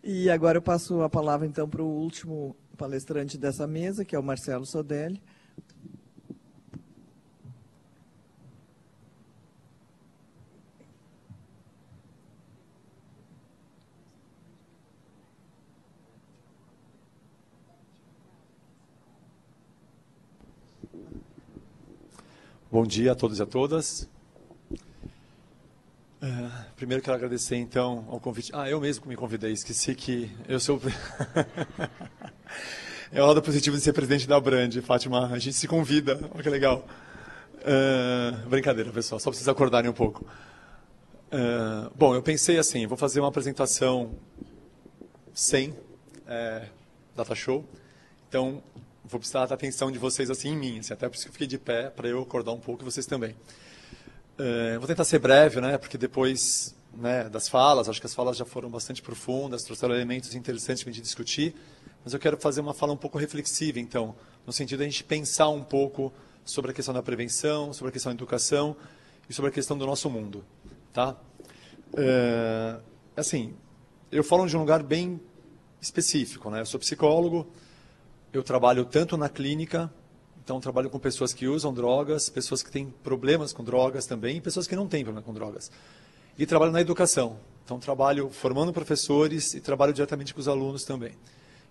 E agora eu passo a palavra, então, para o último palestrante dessa mesa, que é o Marcelo Sodelli. Bom dia a todos e a todas. Primeiro quero agradecer, então, ao convite. Eu mesmo que me convidei, esqueci que eu sou... É o lado positivo de ser presidente da Brand, Fátima, a gente se convida, olha que legal. Brincadeira, pessoal, só para vocês acordarem um pouco. Bom, eu pensei assim, vou fazer uma apresentação sem data show, então vou precisar da atenção de vocês assim em mim, assim, até por isso que eu fiquei de pé, para eu acordar um pouco e vocês também. Vou tentar ser breve, né, porque depois das falas, acho que as falas já foram bastante profundas, trouxeram elementos interessantes para a gente discutir, mas eu quero fazer uma fala um pouco reflexiva, então, no sentido de a gente pensar um pouco sobre a questão da prevenção, sobre a questão da educação e sobre a questão do nosso mundo. Tá? Assim, eu falo de um lugar bem específico, né? Eu sou psicólogo, eu trabalho tanto na clínica, então trabalho com pessoas que usam drogas, pessoas que têm problemas com drogas também, e pessoas que não têm problema com drogas. E trabalho na educação, então trabalho formando professores e trabalho diretamente com os alunos também.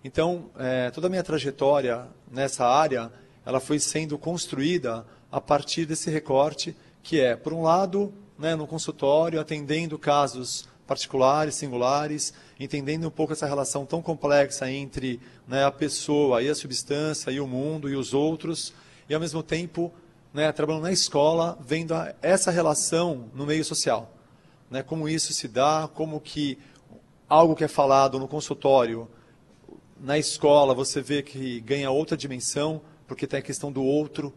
Então, toda a minha trajetória nessa área, ela foi sendo construída a partir desse recorte, que é, por um lado, no consultório, atendendo casos particulares, singulares, entendendo um pouco essa relação tão complexa entre a pessoa e a substância, e o mundo e os outros, e ao mesmo tempo trabalhando na escola, vendo essa relação no meio social. Como isso se dá, como que algo que é falado no consultório, na escola você vê que ganha outra dimensão, porque tem a questão do outro.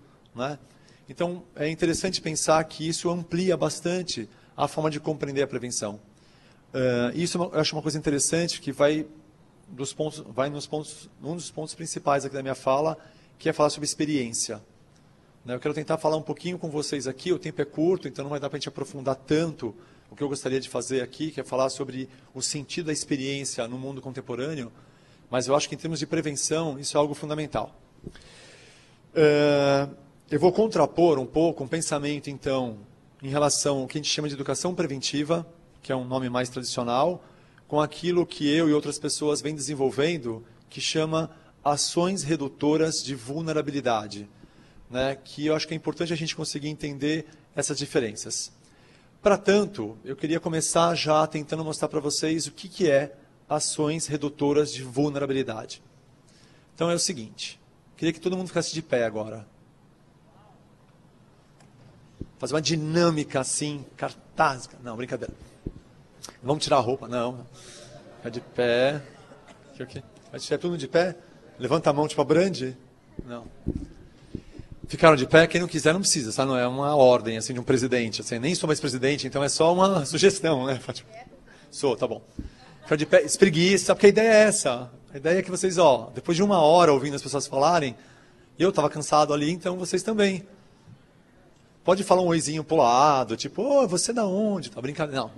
Então, é interessante pensar que isso amplia bastante a forma de compreender a prevenção. Isso eu acho uma coisa interessante, que vai num dos pontos principais aqui da minha fala, que é falar sobre experiência. Eu quero tentar falar um pouquinho com vocês aqui, o tempo é curto, então não vai dar para a gente aprofundar tanto o que eu gostaria de fazer aqui, que é falar sobre o sentido da experiência no mundo contemporâneo, mas eu acho que em termos de prevenção, isso é algo fundamental. Eu vou contrapor um pouco um pensamento, então, em relação ao que a gente chama de educação preventiva, que é um nome mais tradicional, com aquilo que eu e outras pessoas vêm desenvolvendo, que chama ações redutoras de vulnerabilidade, que eu acho que é importante a gente conseguir entender essas diferenças. Para tanto, eu queria começar já tentando mostrar para vocês o que é ações redutoras de vulnerabilidade. Então é o seguinte, queria que todo mundo ficasse de pé agora. Fazer uma dinâmica assim, cartaz. Não, brincadeira. Vamos tirar a roupa? Não. Fica de pé. Aqui. Vai de pé, todo mundo de pé? Levanta a mão, tipo a Brand? Não. Ficaram de pé? Quem não quiser não precisa, sabe? Não é uma ordem assim, de um presidente. Assim, nem sou mais presidente, então é só uma sugestão, né? Sou, tá bom. Ficar de pé, espreguiça, porque a ideia é essa. A ideia é que vocês, depois de 1 hora ouvindo as pessoas falarem, eu estava cansado ali, então vocês também. Pode falar um oizinho pro lado, tipo, você é da onde? Tá brincando? Não.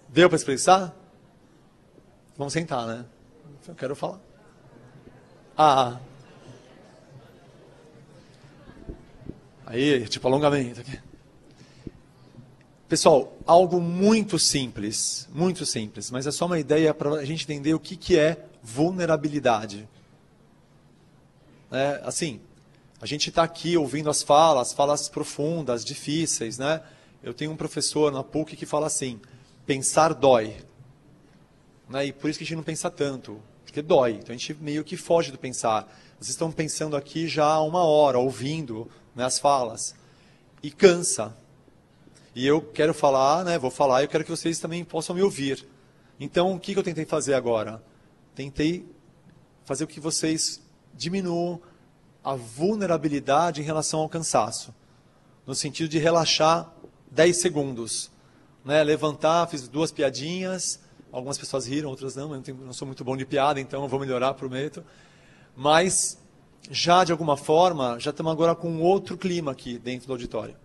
Deu para expressar? Vamos sentar, né? Eu quero falar. Aí, tipo, alongamento aqui. Pessoal, algo muito simples, mas é só uma ideia para a gente entender o que é vulnerabilidade. Assim, a gente está aqui ouvindo as falas profundas, difíceis, Eu tenho um professor na PUC que fala assim, pensar dói. E por isso que a gente não pensa tanto, porque dói. Então a gente meio que foge do pensar. Vocês estão pensando aqui já há 1 hora, ouvindo as falas, e cansa. E eu quero falar, vou falar, e eu quero que vocês também possam me ouvir. Então, o que eu tentei fazer agora? Tentei fazer com que vocês diminuam a vulnerabilidade em relação ao cansaço. No sentido de relaxar 10 segundos. Levantar, fiz 2 piadinhas, algumas pessoas riram, outras não, eu não sou muito bom de piada, então eu vou melhorar, prometo. Mas, já de alguma forma, já estamos agora com outro clima aqui dentro do auditório.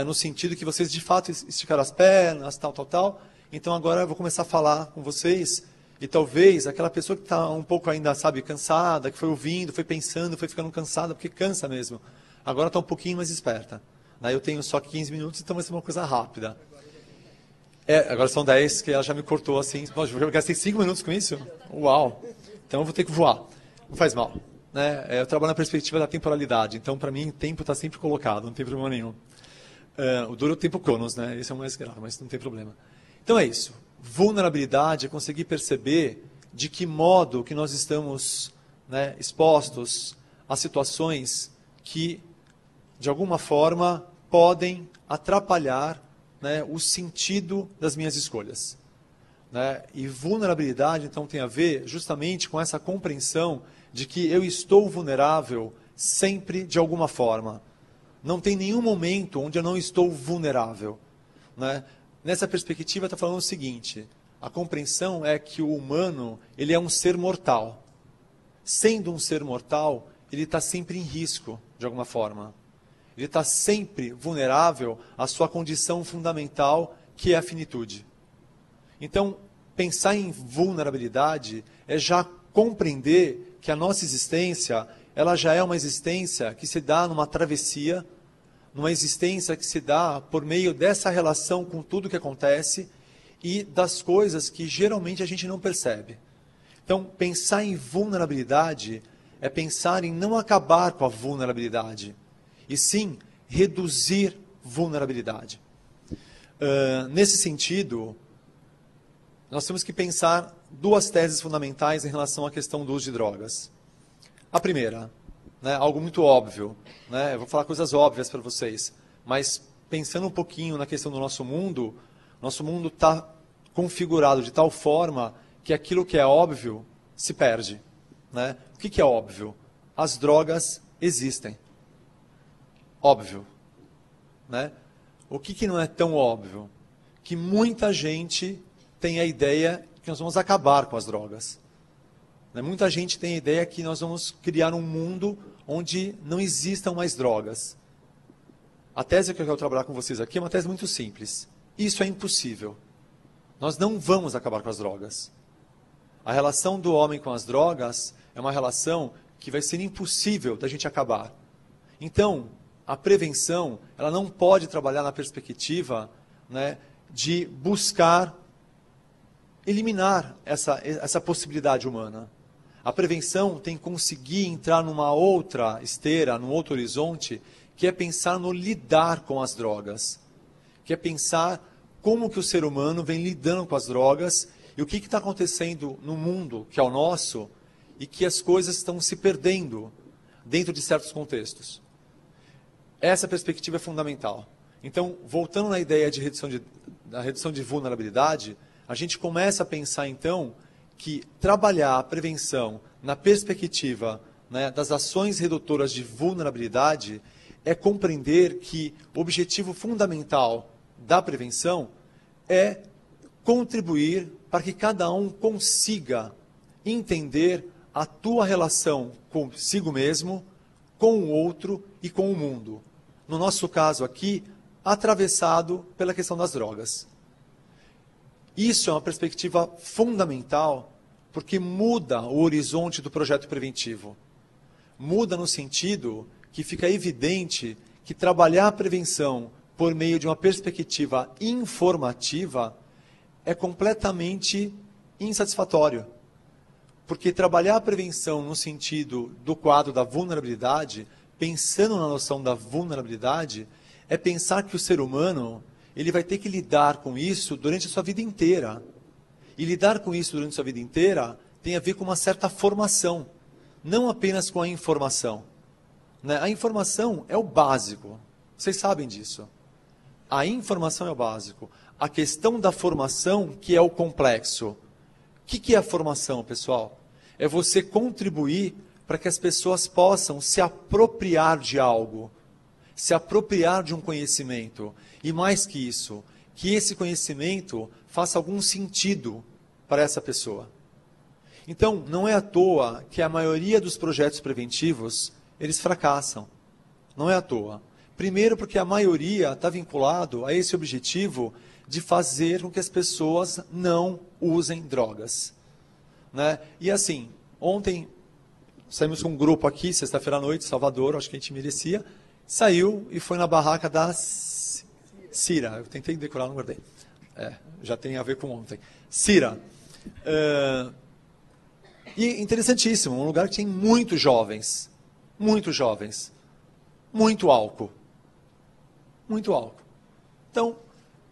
No sentido que vocês, de fato, esticaram as pernas, tal. Então agora eu vou começar a falar com vocês e talvez aquela pessoa que está um pouco ainda, sabe, cansada, que foi ouvindo, foi pensando, foi ficando cansada, porque cansa mesmo, agora está um pouquinho mais esperta. Daí eu tenho só 15 minutos, então vai ser uma coisa rápida. Agora são 10, que ela já me cortou assim. Nossa, eu gastei 5 minutos com isso? Uau! Então eu vou ter que voar. Não faz mal. Né? Eu trabalho na perspectiva da temporalidade, então para mim o tempo está sempre colocado, não tem problema nenhum. O duro é o tempo cronos, né? Esse é o mais grave, mas não tem problema. Então é isso. Vulnerabilidade é conseguir perceber de que modo que nós estamos, né, expostos a situações que, de alguma forma, podem atrapalhar, né, o sentido das minhas escolhas. Né? E vulnerabilidade, então, tem a ver justamente com essa compreensão de que eu estou vulnerável sempre de alguma forma. Não tem nenhum momento onde eu não estou vulnerável. Né? Nessa perspectiva, está falando o seguinte, a compreensão é que o humano ele é um ser mortal. Sendo um ser mortal, ele está sempre em risco, de alguma forma. Ele está sempre vulnerável à sua condição fundamental, que é a finitude. Então, pensar em vulnerabilidade é já compreender que a nossa existência, ela já é uma existência que se dá numa travessia, numa existência que se dá por meio dessa relação com tudo que acontece e das coisas que geralmente a gente não percebe. Então, pensar em vulnerabilidade é pensar em não acabar com a vulnerabilidade, e sim reduzir vulnerabilidade. Nesse sentido, nós temos que pensar duas teses fundamentais em relação à questão do uso de drogas. A primeira, né, algo muito óbvio, né, eu vou falar coisas óbvias para vocês, mas pensando um pouquinho na questão do nosso mundo está configurado de tal forma que aquilo que é óbvio se perde. Né? O que é óbvio? As drogas existem. Óbvio. Né? O que não é tão óbvio? Que muita gente tem a ideia que nós vamos acabar com as drogas. Né? Muita gente tem a ideia que nós vamos criar um mundo onde não existam mais drogas. A tese que eu quero trabalhar com vocês aqui é uma tese muito simples. Isso é impossível. Nós não vamos acabar com as drogas. A relação do homem com as drogas é uma relação que vai ser impossível da gente acabar. Então, a prevenção, ela não pode trabalhar na perspectiva, né, de buscar eliminar essa possibilidade humana. A prevenção tem que conseguir entrar numa outra esteira, num outro horizonte, que é pensar no lidar com as drogas. Que é pensar como que o ser humano vem lidando com as drogas e o que está acontecendo no mundo, que é o nosso, e que as coisas estão se perdendo dentro de certos contextos. Essa perspectiva é fundamental. Então, voltando na ideia de redução de vulnerabilidade, a gente começa a pensar, então, que trabalhar a prevenção na perspectiva, né, das ações redutoras de vulnerabilidade é compreender que o objetivo fundamental da prevenção é contribuir para que cada um consiga entender a tua relação consigo mesmo, com o outro e com o mundo. No nosso caso aqui, atravessado pela questão das drogas. Isso é uma perspectiva fundamental, porque muda o horizonte do projeto preventivo. Muda no sentido que fica evidente que trabalhar a prevenção por meio de uma perspectiva informativa é completamente insatisfatório. Porque trabalhar a prevenção no sentido do quadro da vulnerabilidade, pensando na noção da vulnerabilidade, é pensar que o ser humano ele vai ter que lidar com isso durante a sua vida inteira. E lidar com isso durante a sua vida inteira tem a ver com uma certa formação, não apenas com a informação. Né? A informação é o básico, vocês sabem disso. A informação é o básico. A questão da formação que é o complexo. O que é a formação, pessoal? É você contribuir para que as pessoas possam se apropriar de algo, se apropriar de um conhecimento. E mais que isso, que esse conhecimento faça algum sentido para essa pessoa. Então, não é à toa que a maioria dos projetos preventivos, eles fracassam. Não é à toa. Primeiro porque a maioria está vinculado a esse objetivo de fazer com que as pessoas não usem drogas. Né? E assim, ontem saímos com um grupo aqui, sexta-feira à noite, Salvador, acho que a gente merecia, saiu e foi na barraca da Cira. Eu tentei decorar, não guardei. Já tem a ver com ontem. Cira. E interessantíssimo, um lugar que tem muitos jovens, muito álcool. Muito álcool. Então,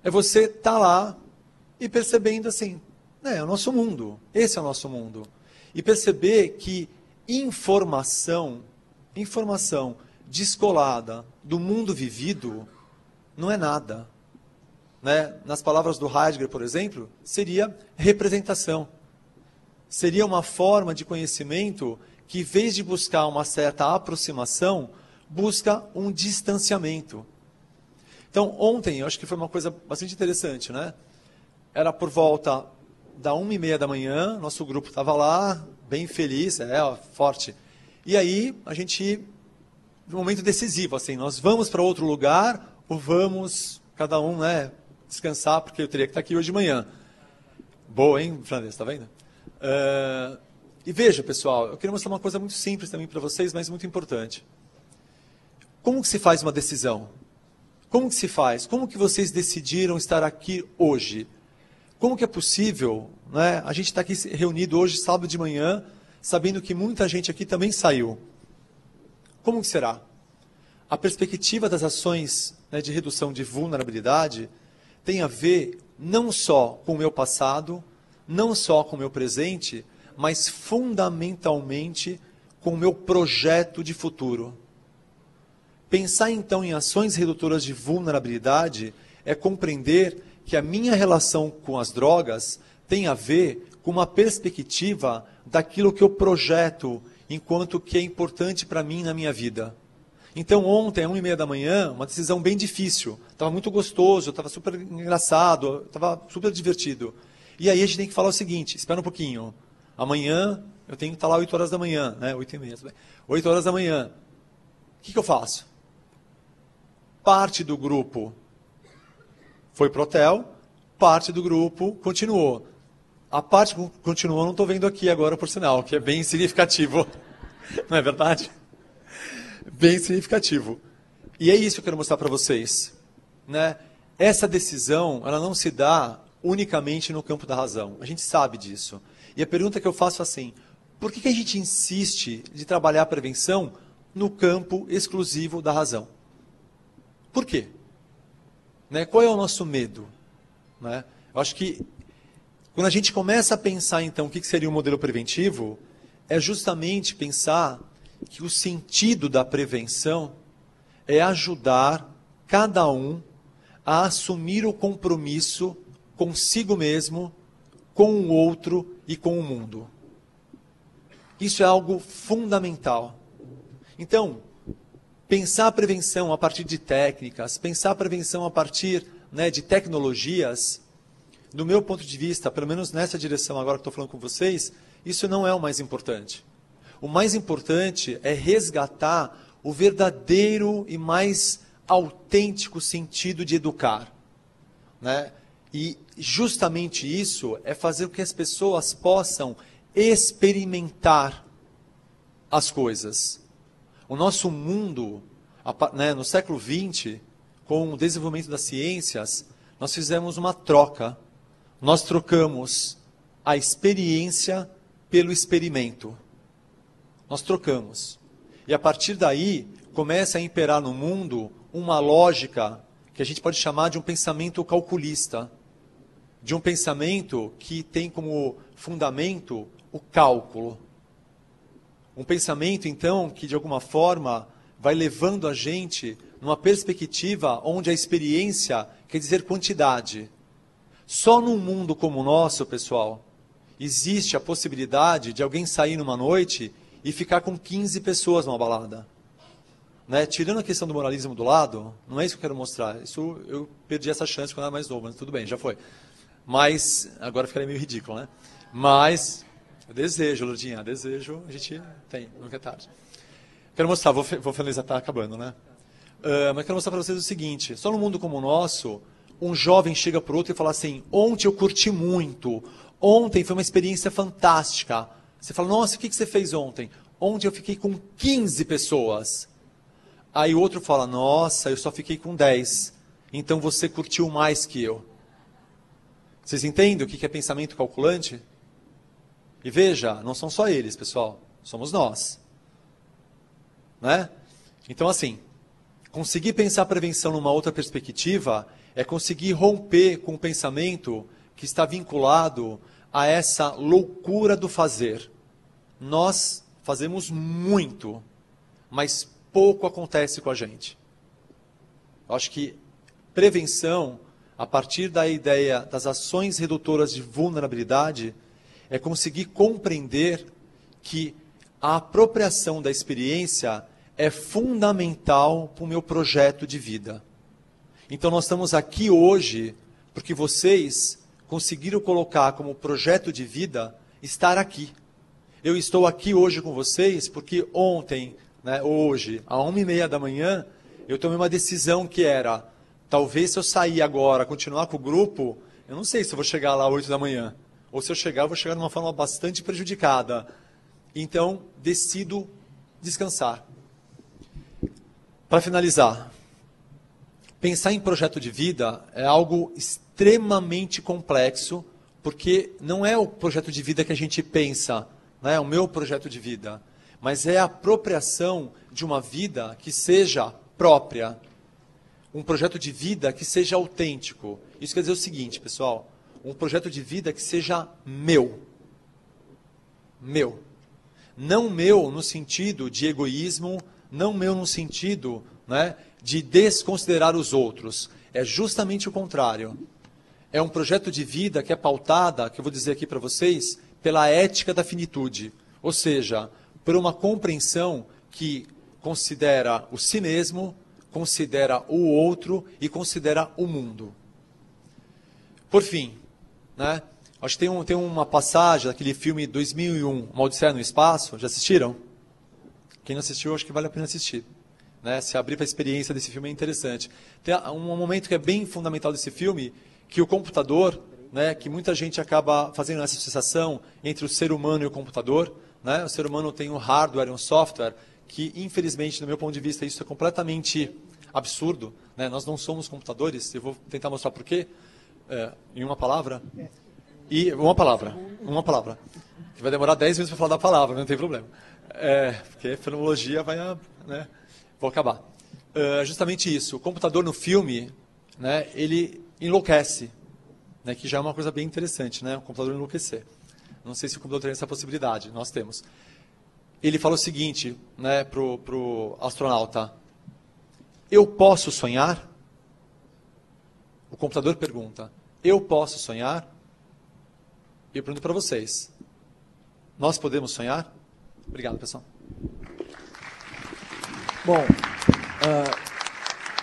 é você estar lá e percebendo assim, é o nosso mundo, esse é o nosso mundo. E perceber que informação descolada do mundo vivido não é nada. Né? Nas palavras do Heidegger, por exemplo, seria representação. Seria uma forma de conhecimento que, em vez de buscar uma certa aproximação, busca um distanciamento. Então, ontem, eu acho que foi uma coisa bastante interessante, né? Era por volta da 1h30 da manhã, nosso grupo estava lá, bem feliz, forte. E aí, a gente, um momento decisivo, assim, nós vamos para outro lugar ou vamos, cada um, né, descansar, porque eu teria que estar aqui hoje de manhã. Boa, hein, Flanders, está vendo? E veja, pessoal, eu queria mostrar uma coisa muito simples também para vocês, mas muito importante. Como que se faz uma decisão? Como que se faz? Como que vocês decidiram estar aqui hoje? Como que é possível, né, a gente está aqui reunido hoje, sábado de manhã, sabendo que muita gente aqui também saiu? Como que será? A perspectiva das ações, né, de redução de vulnerabilidade tem a ver não só com o meu passado, não só com o meu presente, mas fundamentalmente com o meu projeto de futuro. Pensar então em ações redutoras de vulnerabilidade é compreender que a minha relação com as drogas tem a ver com uma perspectiva daquilo que eu projeto enquanto que é importante para mim na minha vida. Então ontem, às 1h30 da manhã, uma decisão bem difícil. Estava muito gostoso, estava super engraçado, estava super divertido. E aí a gente tem que falar o seguinte, espera um pouquinho. Amanhã eu tenho que estar lá 8 horas da manhã, né? 8h30, 8 horas da manhã. O que eu faço? Parte do grupo foi para o hotel, parte do grupo continuou. A parte que continuou não estou vendo aqui agora, por sinal, que é bem significativo. Não é verdade? Bem significativo. E é isso que eu quero mostrar para vocês. Né? Essa decisão, ela não se dá unicamente no campo da razão. A gente sabe disso. E a pergunta que eu faço é assim, por que a gente insiste de trabalhar a prevenção no campo exclusivo da razão? Por quê? Né? Qual é o nosso medo? Né? Eu acho que quando a gente começa a pensar, então, o que seria um modelo preventivo, é justamente pensar que o sentido da prevenção é ajudar cada um a assumir o compromisso consigo mesmo, com o outro e com o mundo. Isso é algo fundamental. Então, pensar a prevenção a partir de técnicas, pensar a prevenção a partir, né, de tecnologias, do meu ponto de vista, pelo menos nessa direção agora que estou falando com vocês, isso não é o mais importante. O mais importante é resgatar o verdadeiro e mais autêntico sentido de educar. Né? E justamente isso é fazer com que as pessoas possam experimentar as coisas. O nosso mundo, né, no século XX, com o desenvolvimento das ciências, nós fizemos uma troca. Nós trocamos a experiência pelo experimento. Nós trocamos. E a partir daí, começa a imperar no mundo uma lógica que a gente pode chamar de um pensamento calculista. De um pensamento que tem como fundamento o cálculo. Um pensamento, então, que de alguma forma vai levando a gente numa perspectiva onde a experiência quer dizer quantidade. Só num mundo como o nosso, pessoal, existe a possibilidade de alguém sair numa noite e ficar com 15 pessoas numa balada. Né? Tirando a questão do moralismo do lado, não é isso que eu quero mostrar. Isso eu perdi essa chance quando eu era mais novo, mas tudo bem, já foi. Mas, agora ficaria meio ridículo, né? Mas, desejo, Lourdinha, desejo, a gente tem, nunca é tarde. Quero mostrar, vou finalizar, está acabando, né? Mas quero mostrar para vocês o seguinte, só num mundo como o nosso, um jovem chega para o outro e fala assim, ontem eu curti muito, ontem foi uma experiência fantástica. Você fala, nossa, o que você fez ontem? Ontem eu fiquei com 15 pessoas. Aí o outro fala, nossa, eu só fiquei com 10. Então você curtiu mais que eu. Vocês entendem o que é pensamento calculante? E veja, não são só eles, pessoal. Somos nós. Né? Então, assim, conseguir pensar a prevenção numa outra perspectiva é conseguir romper com o pensamento que está vinculado a essa loucura do fazer. Nós fazemos muito, mas pouco acontece com a gente. Eu acho que prevenção, a partir da ideia das ações redutoras de vulnerabilidade, é conseguir compreender que a apropriação da experiência é fundamental para o meu projeto de vida. Então nós estamos aqui hoje porque vocês conseguiram colocar como projeto de vida estar aqui. Eu estou aqui hoje com vocês porque ontem, hoje, às 1h30 da manhã, eu tomei uma decisão que era, talvez se eu sair agora, continuar com o grupo, eu não sei se eu vou chegar lá às 8 da manhã. Ou se eu chegar, eu vou chegar de uma forma bastante prejudicada. Então, decido descansar. Para finalizar, pensar em projeto de vida é algo extremamente complexo, porque não é o projeto de vida que a gente pensa, o meu projeto de vida, mas é a apropriação de uma vida que seja própria, um projeto de vida que seja autêntico. Isso quer dizer o seguinte, pessoal, um projeto de vida que seja meu. Meu. Não meu no sentido de egoísmo, não meu no sentido de desconsiderar os outros. É justamente o contrário. É um projeto de vida que é pautada, que eu vou dizer aqui para vocês, pela ética da finitude. Ou seja, por uma compreensão que considera o si mesmo, considera o outro e considera o mundo. Por fim, acho que tem uma passagem daquele filme 2001, Uma Odisseia no Espaço. Já assistiram? Quem não assistiu, acho que vale a pena assistir. Se abrir para a experiência desse filme é interessante. Tem um momento que é bem fundamental desse filme, que o computador, que muita gente acaba fazendo essa associação entre o ser humano e o computador. O ser humano tem um hardware e um software, que infelizmente, do meu ponto de vista, isso é completamente absurdo. Nós não somos computadores, eu vou tentar mostrar por quê. Em uma palavra? Uma palavra. Que vai demorar 10 minutos para falar da palavra, não tem problema. Porque a fonologia vai... Vou acabar. Justamente isso. O computador no filme, ele enlouquece. Que já é uma coisa bem interessante, o computador enlouquecer. Não sei se o computador tem essa possibilidade, nós temos. Ele fala o seguinte pro astronauta: eu posso sonhar? O computador pergunta: eu posso sonhar? E eu pergunto para vocês: nós podemos sonhar? Obrigado, pessoal. Bom,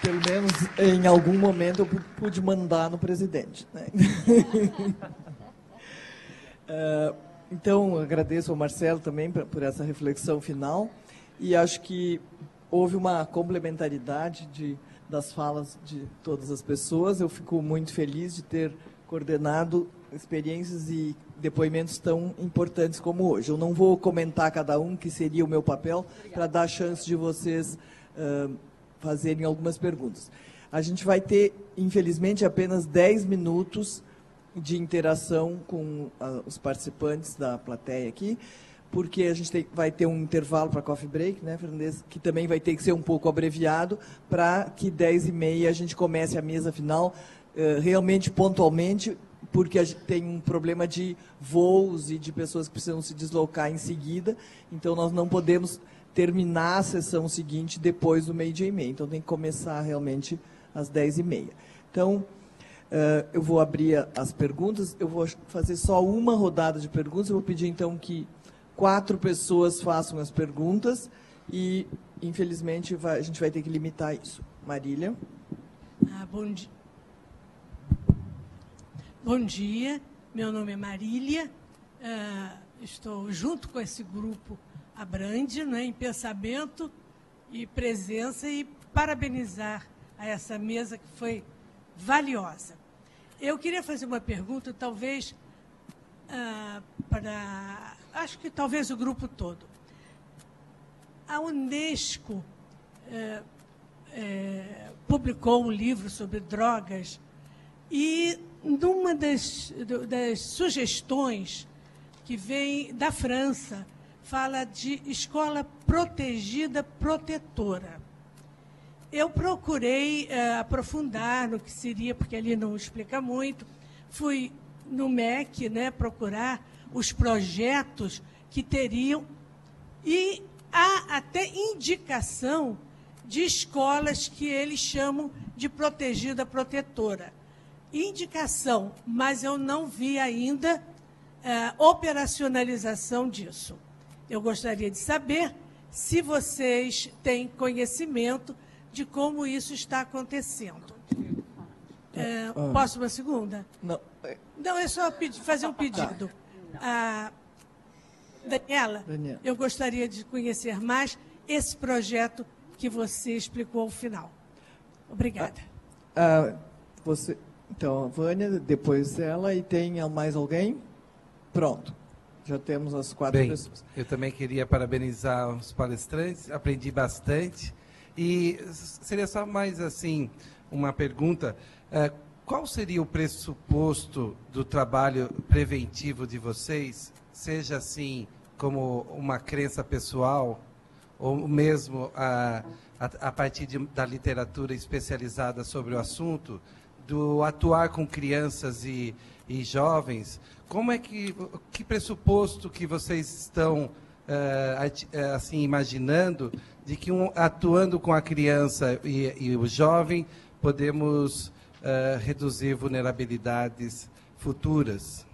pelo menos em algum momento eu pude mandar no presidente. Então, agradeço ao Marcelo também por essa reflexão final e acho que houve uma complementaridade das falas de todas as pessoas. Eu fico muito feliz de ter coordenado experiências e depoimentos tão importantes como hoje. Eu não vou comentar cada um, que seria o meu papel, para dar a chance de vocês fazerem algumas perguntas. A gente vai ter, infelizmente, apenas 10 minutos de interação com os participantes da plateia aqui, porque a gente vai ter um intervalo para coffee break, Fernandes, que também vai ter que ser um pouco abreviado, para que 10h30 a gente comece a mesa final realmente pontualmente, porque a gente tem um problema de voos e de pessoas que precisam se deslocar em seguida, então nós não podemos terminar a sessão seguinte depois do 12h30, então tem que começar realmente às 10h30. Então, eu vou abrir as perguntas, eu vou fazer só uma rodada de perguntas, eu vou pedir então que 4 pessoas façam as perguntas e, infelizmente, a gente vai ter que limitar isso. Marília. Bom dia. Bom dia, meu nome é Marília, estou junto com esse grupo Abrande, em pensamento e presença, e parabenizar a essa mesa que foi valiosa. Eu queria fazer uma pergunta, talvez, acho que talvez o grupo todo. A Unesco publicou um livro sobre drogas e, numa das sugestões que vem da França, fala de escola protegida, protetora. Eu procurei aprofundar no que seria, porque ali não explica muito. Fui no MEC, né, procurar os projetos que teriam, e há até indicação de escolas que eles chamam de protegida, protetora. Indicação, mas eu não vi ainda operacionalização disso. Eu gostaria de saber se vocês têm conhecimento de como isso está acontecendo. Posso uma segunda? Não. Não, é só fazer um pedido. Daniela, eu gostaria de conhecer mais esse projeto que você explicou ao final. Obrigada. Então, a Vânia, depois ela, e tem mais alguém? Pronto. Já temos as 4 pessoas. Eu também queria parabenizar os palestrantes, aprendi bastante. E seria só mais assim uma pergunta. Qual seria o pressuposto do trabalho preventivo de vocês, seja assim como uma crença pessoal, ou mesmo a partir da literatura especializada sobre o assunto, do atuar com crianças e jovens? Como é que pressuposto que vocês estão assim imaginando de que atuando com a criança e o jovem podemos reduzir vulnerabilidades futuras?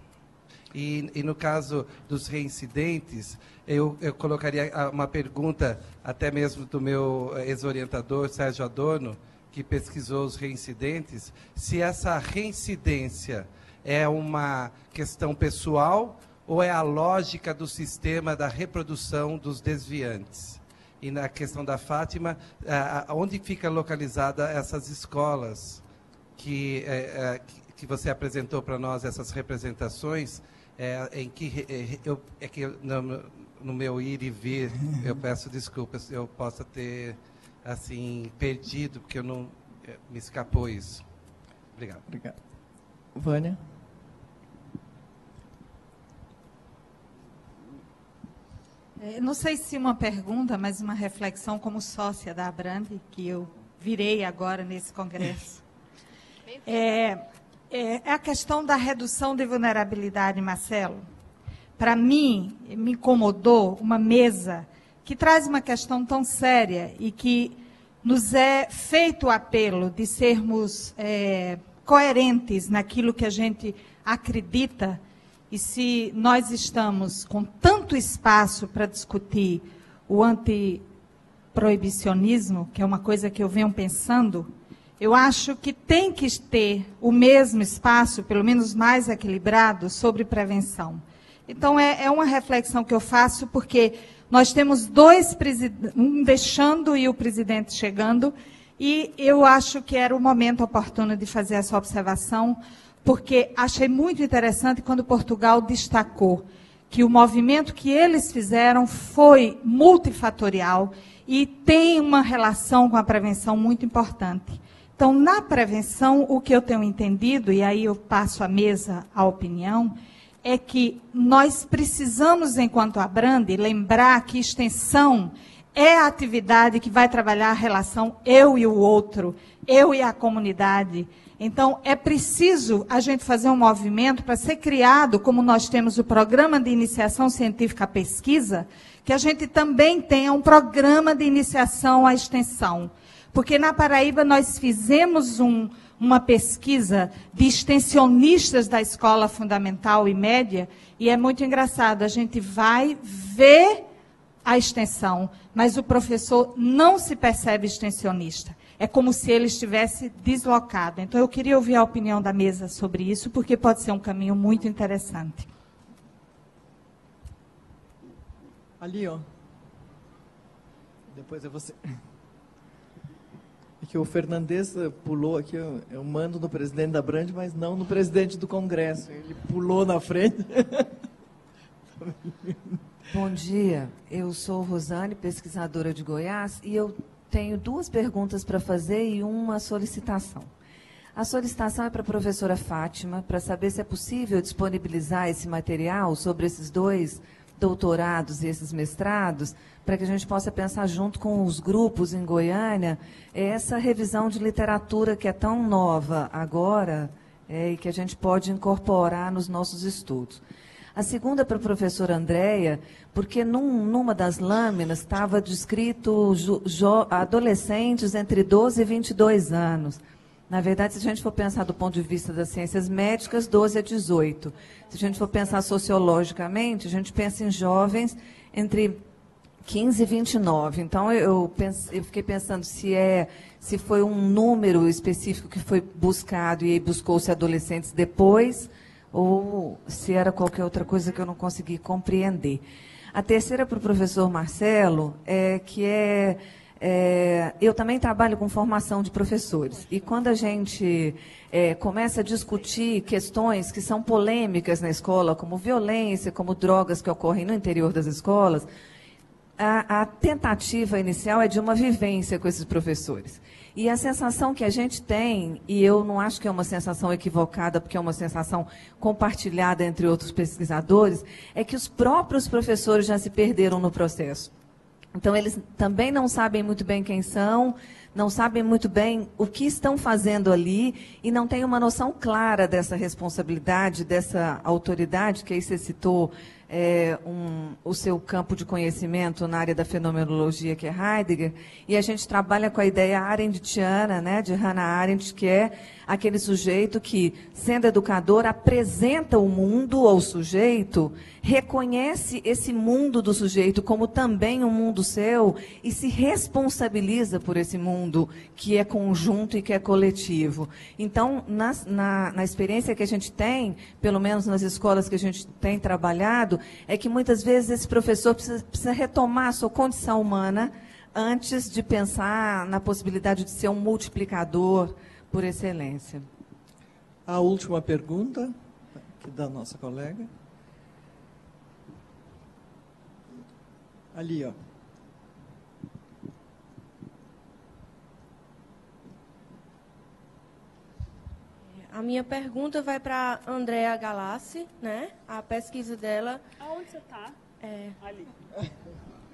E no caso dos reincidentes, eu colocaria uma pergunta até mesmo do meu ex-orientador, Sérgio Adorno, que pesquisou os reincidentes, se essa reincidência é uma questão pessoal ou é a lógica do sistema da reprodução dos desviantes. E na questão da Fátima, onde fica localizada essas escolas que você apresentou para nós, essas representações, em que no meu ir e vir, eu peço desculpas, eu possa ter assim perdido, porque eu não me escapou isso. Obrigado. Obrigado. Vânia? Não sei se uma pergunta, mas uma reflexão como sócia da Abrande, que eu virei agora nesse congresso. É a questão da redução de vulnerabilidade, Marcelo. Para mim, me incomodou uma mesa que traz uma questão tão séria e que nos é feito o apelo de sermos coerentes naquilo que a gente acredita. E se nós estamos com tanto espaço para discutir o antiproibicionismo, que é uma coisa que eu venho pensando, eu acho que tem que ter o mesmo espaço, pelo menos mais equilibrado, sobre prevenção. Então, é uma reflexão que eu faço, porque nós temos dois presidentes, um deixando e o presidente chegando, e eu acho que era o momento oportuno de fazer essa observação, porque achei muito interessante quando Portugal destacou que o movimento que eles fizeram foi multifatorial e tem uma relação com a prevenção muito importante. Então, na prevenção, o que eu tenho entendido, e aí eu passo à mesa a opinião, é que nós precisamos, enquanto Abrande, lembrar que extensão é a atividade que vai trabalhar a relação eu e o outro, eu e a comunidade. Então, é preciso a gente fazer um movimento para ser criado, como nós temos o Programa de Iniciação Científica à Pesquisa, que a gente também tenha um programa de iniciação à extensão. Porque na Paraíba nós fizemos uma pesquisa de extensionistas da escola fundamental e média, e é muito engraçado, a gente vai ver a extensão, mas o professor não se percebe extensionista. É como se ele estivesse deslocado. Então, eu queria ouvir a opinião da mesa sobre isso, porque pode ser um caminho muito interessante. Ali, ó. Depois é você. É que o Fernandes pulou aqui, eu mando no presidente da Abrande, mas não no presidente do Congresso. Ele pulou na frente. Bom dia, eu sou Rosane, pesquisadora de Goiás, e eu tenho 2 perguntas para fazer e uma solicitação. A solicitação é para a professora Fátima, para saber se é possível disponibilizar esse material sobre esses 2 doutorados e esses mestrados, para que a gente possa pensar junto com os grupos em Goiânia essa revisão de literatura que é tão nova agora e que a gente pode incorporar nos nossos estudos. A segunda é para a professora Andréia, porque numa das lâminas estava descrito adolescentes entre 12 e 22 anos. Na verdade, se a gente for pensar do ponto de vista das ciências médicas, 12 a 18. Se a gente for pensar sociologicamente, a gente pensa em jovens entre 15 e 29. Então, eu fiquei pensando se foi um número específico que foi buscado e aí buscou-se adolescentes depois, ou se era qualquer outra coisa que eu não consegui compreender. A terceira para o professor Marcelo, eu também trabalho com formação de professores. E quando a gente começa a discutir questões que são polêmicas na escola, como violência, como drogas que ocorrem no interior das escolas, a tentativa inicial é de uma vivência com esses professores. E a sensação que a gente tem, e eu não acho que é uma sensação equivocada, porque é uma sensação compartilhada entre outros pesquisadores, é que os próprios professores já se perderam no processo. Então, eles também não sabem muito bem quem são, não sabem muito bem o que estão fazendo ali e não têm uma noção clara dessa responsabilidade, dessa autoridade, que aí você citou o seu campo de conhecimento na área da fenomenologia, que é Heidegger, e a gente trabalha com a ideia arendtiana, né, de Hannah Arendt, que é aquele sujeito que, sendo educador, apresenta o mundo ao sujeito, reconhece esse mundo do sujeito como também um mundo seu e se responsabiliza por esse mundo que é conjunto e que é coletivo. Então, na experiência que a gente tem, pelo menos nas escolas que a gente tem trabalhado, é que muitas vezes esse professor precisa retomar a sua condição humana antes de pensar na possibilidade de ser um multiplicador por excelência. A última pergunta, que da nossa colega. Ali, ó. A minha pergunta vai para a Andrea Galassi, né? A pesquisa dela... Aonde você está? Ali.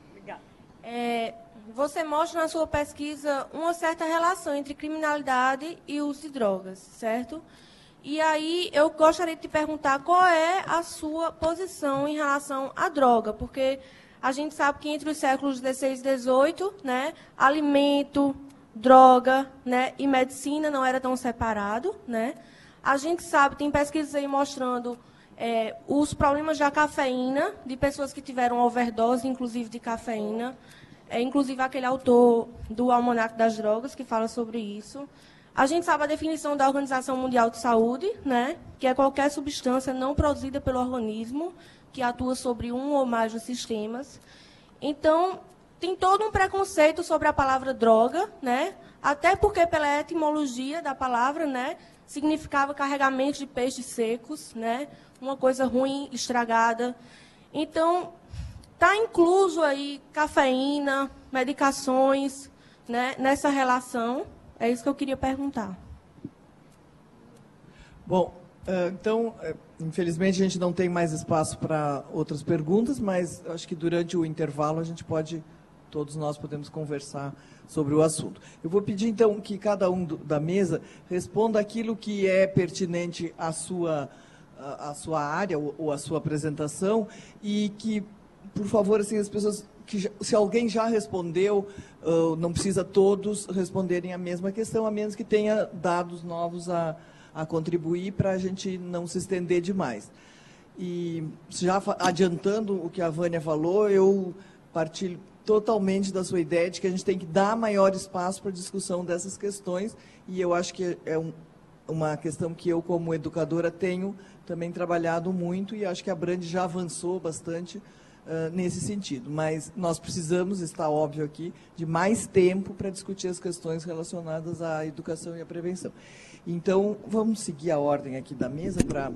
Obrigada. Você mostra na sua pesquisa uma certa relação entre criminalidade e uso de drogas, certo? E aí eu gostaria de te perguntar qual é a sua posição em relação à droga, porque a gente sabe que entre os séculos XVI e XVIII, né, alimento, droga, né, e medicina não era tão separado, né? A gente sabe, tem pesquisas aí mostrando os problemas da cafeína, de pessoas que tiveram overdose, inclusive de cafeína, inclusive aquele autor do Almanaque das Drogas, que fala sobre isso. A gente sabe a definição da Organização Mundial de Saúde, né, que é qualquer substância não produzida pelo organismo, que atua sobre um ou mais dos sistemas. Então, tem todo um preconceito sobre a palavra droga, né, até porque pela etimologia da palavra, né, significava carregamento de peixes secos, né, uma coisa ruim, estragada. Então, está incluso aí cafeína, medicações, né, nessa relação. É isso que eu queria perguntar. Bom, então, infelizmente a gente não tem mais espaço para outras perguntas, mas acho que durante o intervalo a gente pode, todos nós podemos conversar sobre o assunto. Eu vou pedir, então, que cada um da mesa responda aquilo que é pertinente à sua área ou à sua apresentação e que, por favor, assim, as pessoas, se alguém já respondeu, não precisa todos responderem a mesma questão, a menos que tenha dados novos a contribuir para a gente não se estender demais. E já adiantando o que a Vânia falou, eu partilho totalmente da sua ideia de que a gente tem que dar maior espaço para a discussão dessas questões, e eu acho que é uma questão que eu, como educadora, tenho também trabalhado muito, e acho que a Abrande já avançou bastante nesse sentido. Mas nós precisamos, está óbvio aqui, de mais tempo para discutir as questões relacionadas à educação e à prevenção. Então, vamos seguir a ordem aqui da mesa para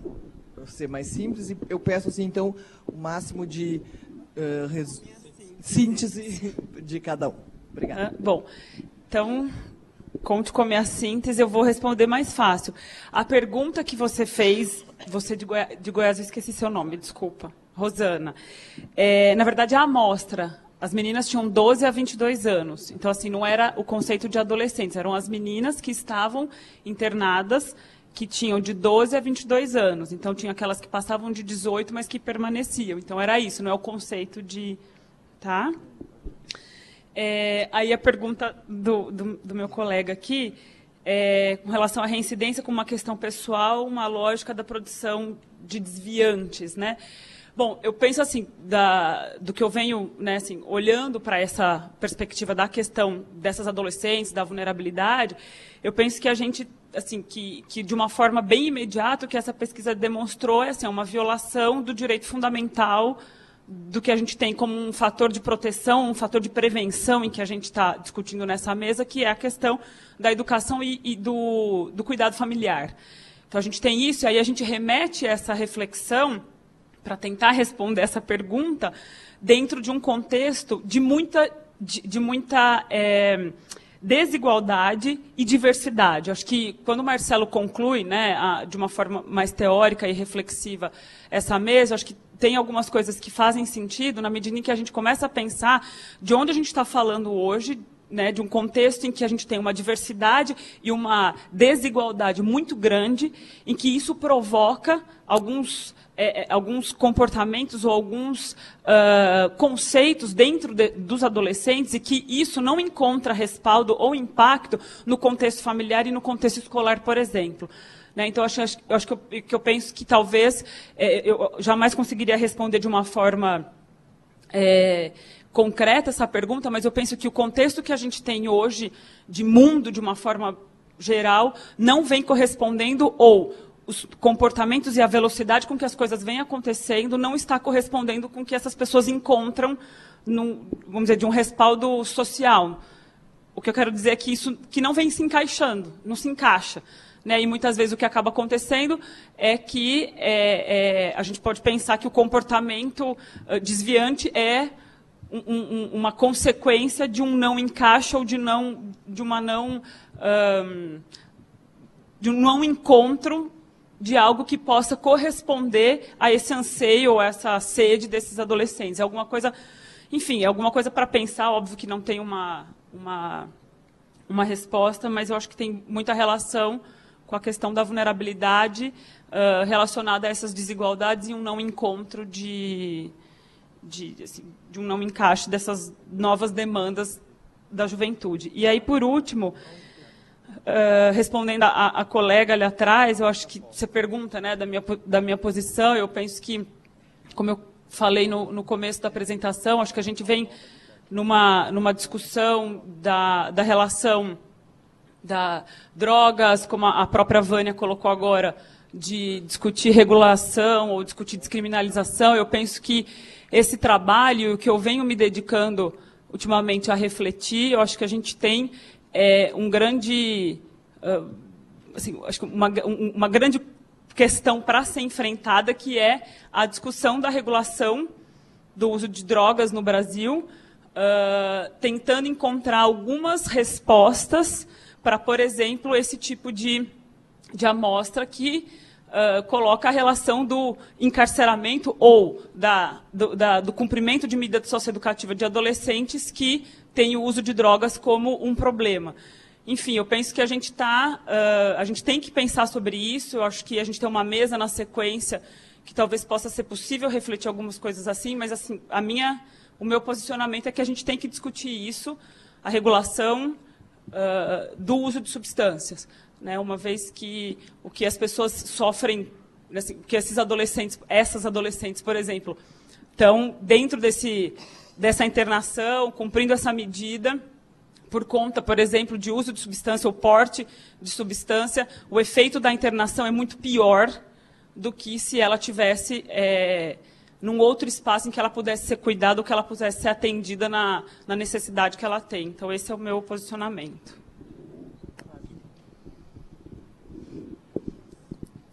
ser mais simples. E eu peço, assim, então, o máximo de síntese de cada um. Obrigada. Bom, então, conte com a minha síntese, eu vou responder mais fácil. A pergunta que você fez, você de Goiás, eu esqueci seu nome, desculpa. Rosana. Na verdade, a amostra. As meninas tinham 12 a 22 anos. Então, assim, não era o conceito de adolescentes. Eram as meninas que estavam internadas, que tinham de 12 a 22 anos. Então, tinha aquelas que passavam de 18, mas que permaneciam. Então, era isso, não é o conceito de... Tá? Aí a pergunta do meu colega aqui, com relação à reincidência, com uma questão pessoal, uma lógica da produção de desviantes, né? Bom, eu penso assim, do que eu venho, né, assim, olhando para essa perspectiva da questão dessas adolescentes, da vulnerabilidade, eu penso que a gente, assim, que de uma forma bem imediata, o que essa pesquisa demonstrou é assim, uma violação do direito fundamental do que a gente tem como um fator de proteção, um fator de prevenção em que a gente está discutindo nessa mesa, que é a questão da educação e do cuidado familiar. Então, a gente tem isso, e aí a gente remete essa reflexão para tentar responder essa pergunta dentro de um contexto de muita desigualdade e diversidade. Acho que quando o Marcelo conclui, né, de uma forma mais teórica e reflexiva essa mesa, acho que tem algumas coisas que fazem sentido na medida em que a gente começa a pensar de onde a gente está falando hoje, né, de um contexto em que a gente tem uma diversidade e uma desigualdade muito grande, em que isso provoca alguns comportamentos ou alguns conceitos dentro dos adolescentes e que isso não encontra respaldo ou impacto no contexto familiar e no contexto escolar, por exemplo. Né? Então, acho que eu penso que talvez eu jamais conseguiria responder de uma forma concreta essa pergunta, mas eu penso que o contexto que a gente tem hoje de mundo, de uma forma geral, não vem correspondendo ou os comportamentos e a velocidade com que as coisas vêm acontecendo não está correspondendo com o que essas pessoas encontram, vamos dizer, de um respaldo social. O que eu quero dizer é que isso que não vem se encaixando, não se encaixa. Né? E muitas vezes o que acaba acontecendo é que a gente pode pensar que o comportamento desviante é uma consequência de um não encaixe ou de um não encontro de algo que possa corresponder a esse anseio ou essa sede desses adolescentes. É alguma coisa, enfim, é alguma coisa para pensar, óbvio que não tem uma resposta, mas eu acho que tem muita relação com a questão da vulnerabilidade relacionada a essas desigualdades e um não encontro de um não encaixe dessas novas demandas da juventude. E aí, por último, respondendo a colega ali atrás, eu acho que você pergunta, né, da minha posição, eu penso que, como eu falei no começo da apresentação, acho que a gente vem numa discussão da relação da drogas, como a própria Vânia colocou agora, de discutir regulação ou discutir descriminalização. Eu penso que esse trabalho que eu venho me dedicando ultimamente a refletir, eu acho que a gente tem um grande, assim, acho que uma grande questão para ser enfrentada, que é a discussão da regulação do uso de drogas no Brasil, tentando encontrar algumas respostas para, por exemplo, esse tipo de amostra que coloca a relação do encarceramento ou do cumprimento de medida socioeducativa de adolescentes que têm o uso de drogas como um problema. Enfim, eu penso que a gente tem que pensar sobre isso. Eu acho que a gente tem uma mesa na sequência que talvez possa ser possível refletir algumas coisas assim, mas assim, o meu posicionamento é que a gente tem que discutir isso, a regulação do uso de substâncias. Né, uma vez que o que as pessoas sofrem, assim, que essas adolescentes, por exemplo, estão dentro dessa internação, cumprindo essa medida, por conta, por exemplo, de uso de substância ou porte de substância, o efeito da internação é muito pior do que se ela tivesse num outro espaço em que ela pudesse ser cuidada ou que ela pudesse ser atendida na necessidade que ela tem. Então, esse é o meu posicionamento.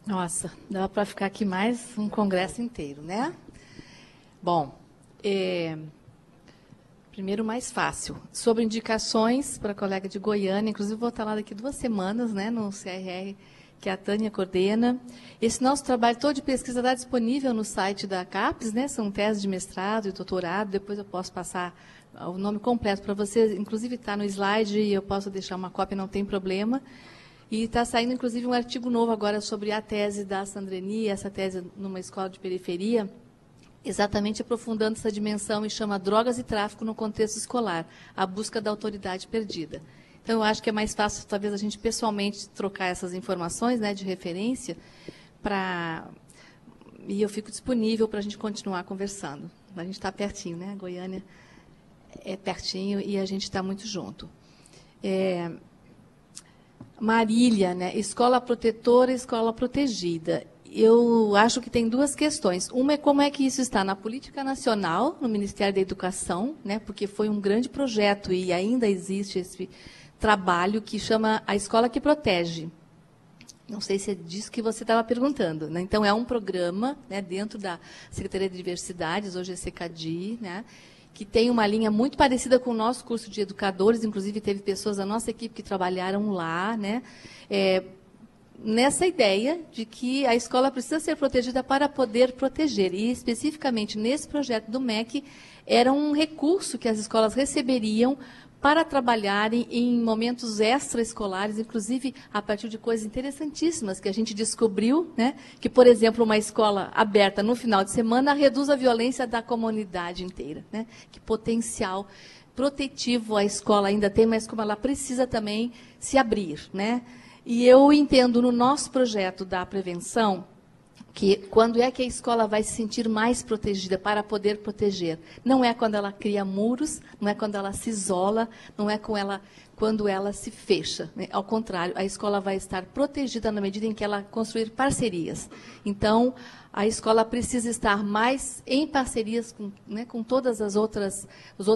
Nossa, dá para ficar aqui mais um congresso inteiro, né? Bom, primeiro mais fácil. Sobre indicações para a colega de Goiânia, inclusive vou estar lá daqui 2 semanas, né, no CRR, que a Tânia coordena. Esse nosso trabalho todo de pesquisa está disponível no site da CAPES, né? São teses de mestrado e doutorado, depois eu posso passar o nome completo para vocês, inclusive está no slide e eu posso deixar uma cópia, não tem problema. E está saindo, inclusive, um artigo novo agora sobre a tese da Sandreni, essa tese numa escola de periferia, exatamente aprofundando essa dimensão e chama Drogas e Tráfico no Contexto Escolar, a busca da autoridade perdida. Então, eu acho que é mais fácil, talvez, a gente pessoalmente trocar essas informações, né, de referência, e eu fico disponível para a gente continuar conversando. A gente está pertinho, né? Goiânia é pertinho e a gente está muito junto. Marília, né? Escola protetora e escola protegida. Eu acho que tem 2 questões. Uma é como é que isso está na política nacional, no Ministério da Educação, né? Porque foi um grande projeto e ainda existe esse trabalho que chama A Escola que Protege. Não sei se é disso que você estava perguntando, né? Então, é um programa, né, dentro da Secretaria de Diversidades, hoje é SECADI, né, que tem uma linha muito parecida com o nosso curso de educadores, inclusive teve pessoas da nossa equipe que trabalharam lá, né, nessa ideia de que a escola precisa ser protegida para poder proteger. E, especificamente, nesse projeto do MEC, era um recurso que as escolas receberiam para trabalharem em momentos extraescolares, inclusive a partir de coisas interessantíssimas que a gente descobriu, né, que, por exemplo, uma escola aberta no final de semana reduz a violência da comunidade inteira, né? Que potencial protetivo a escola ainda tem, mas como ela precisa também se abrir, né? E eu entendo no nosso projeto da prevenção que quando é que a escola vai se sentir mais protegida para poder proteger? Não é quando ela cria muros, não é quando ela se isola, não é quando ela se fecha, né? Ao contrário, a escola vai estar protegida na medida em que ela construir parcerias. Então, a escola precisa estar mais em parcerias com, né, com todas os outros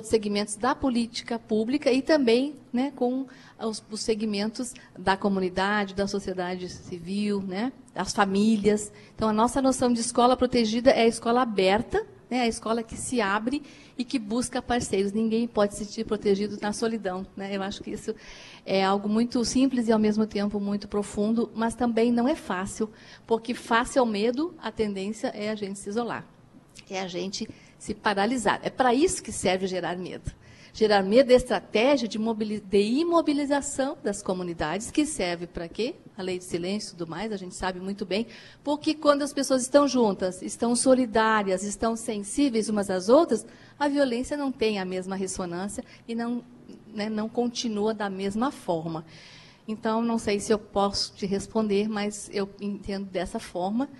segmentos da política pública e também, né, com os segmentos da comunidade, da sociedade civil, né, das famílias. Então, a nossa noção de escola protegida é a escola aberta, né, a escola que se abre e que busca parceiros. Ninguém pode se sentir protegido na solidão, né? Eu acho que isso é algo muito simples e, ao mesmo tempo, muito profundo, mas também não é fácil, porque fácil é o medo, a tendência é a gente se isolar, é a gente se paralisar. É para isso que serve gerar medo. Gerar medo é estratégia de imobilização das comunidades, que serve para quê? A lei de silêncio e tudo mais, a gente sabe muito bem, porque quando as pessoas estão juntas, estão solidárias, estão sensíveis umas às outras, a violência não tem a mesma ressonância e não, né, não continua da mesma forma. Então, não sei se eu posso te responder, mas eu entendo dessa forma.